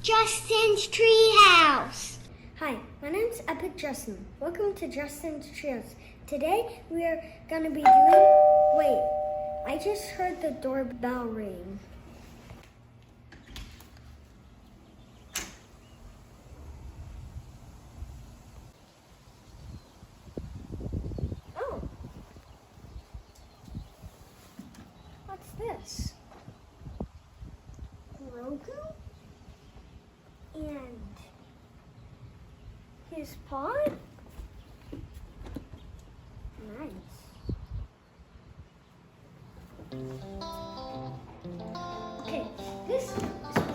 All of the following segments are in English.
Justin's Treehouse. Hi, my name's Epic Justin. Welcome to Justin's Treehouse. Today we are going to be doing... Wait, I just heard the doorbell ring. Oh. What's this? Grogu? And his paw? Nice. Okay, this is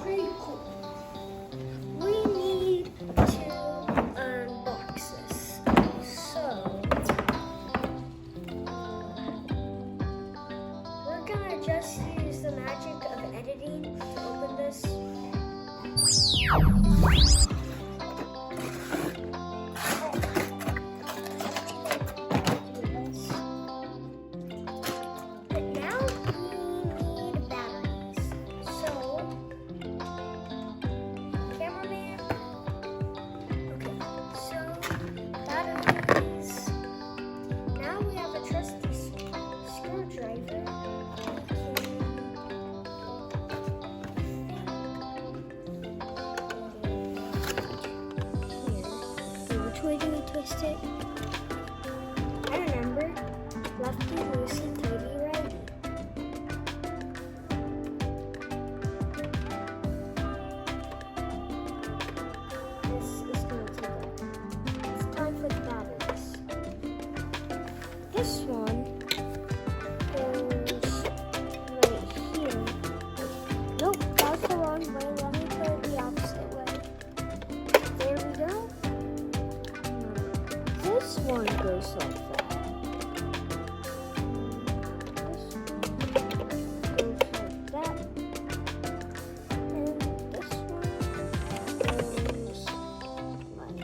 pretty cool. We need to unbox this. So, we're gonna just use the magic of editing to open this. But now we need batteries. So, cameraman. Okay, so batteries. Now we have a trusty screwdriver. Which way do we twist it? I remember. Lefty, loosey, tighty, righty. This is going to take it. It's time for the batteries. This one goes right here. Nope, that's the wrong way. Let me put it the opposite way. There we go. This one goes like that. This one goes like that. And this one goes like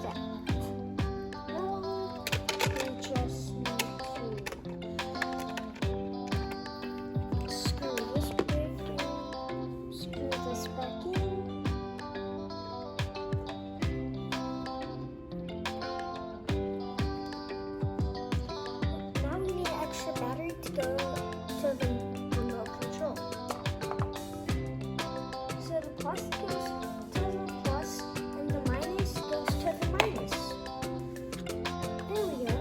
that. Now we just need to screw this back in, screw this back in. Now we need an extra battery to go to the remote control. So the plus goes to the plus and the minus goes to the minus. There we go.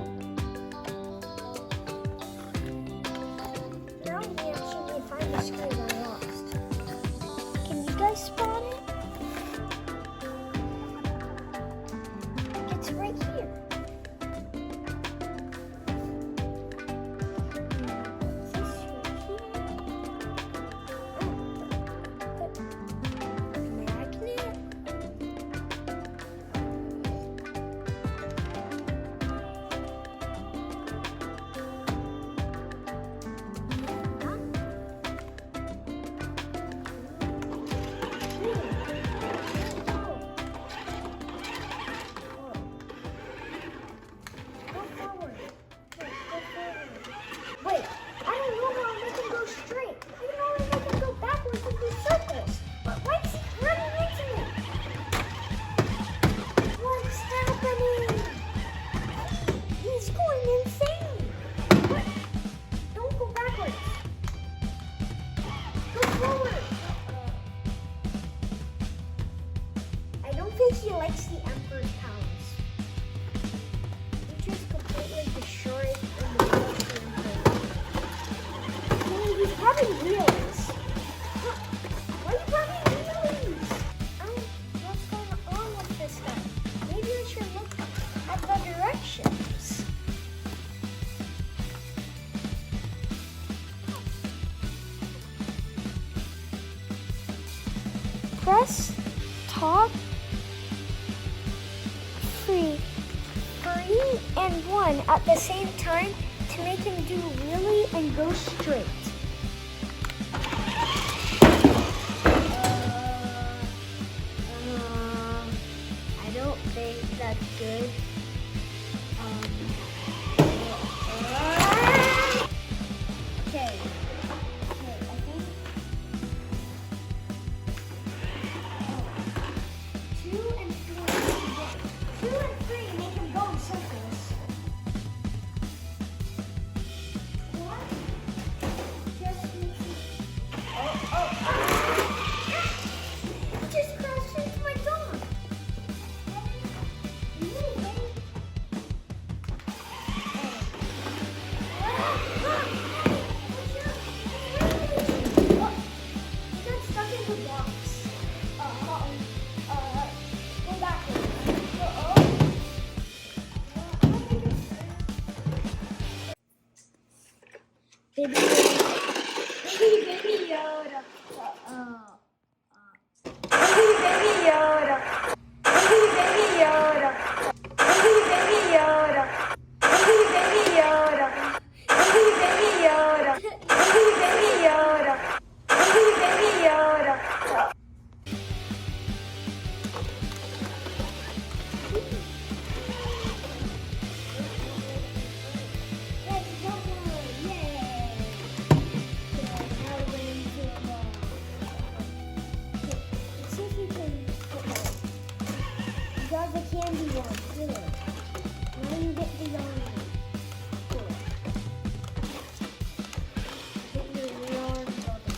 Now we actually need to find the screw that I lost. Can you guys spot it? It's right here. Wait, I don't know how to make him go straight. I can only make him go backwards and do circles. But why is he running into me? What's happening? He's going insane. What? Don't go backwards. Go forward. I don't think he likes the Emperor's powers. He just completely destroyed the He's having wheels. Why are you having wheels? What's going on with this guy? Maybe I should look at the directions. Press top, free, and 1 at the same time to make him do wheelie and go straight. I don't think that's good. Okay. I think candy one. Good. Now you get the yarn. Good. Get your yarn bubble.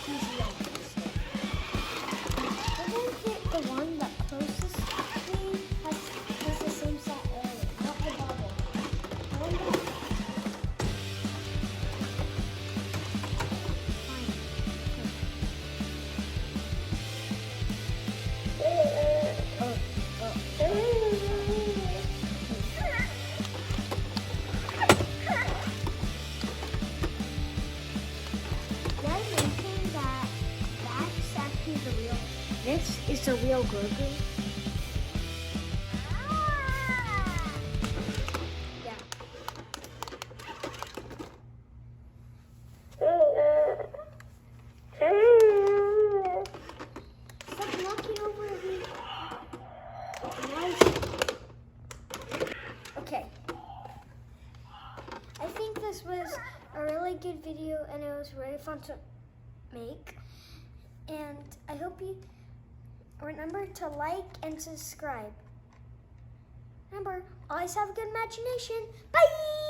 He's yummy. We're going to get the one that closest to me has the same size area, not the bubble. The one that This is the real Grogu. Yeah. Stop knocking over here. Nice. Okay. I think this was a really good video and it was really fun to make. And I hope you remember to like and subscribe. Remember, always have a good imagination. Bye!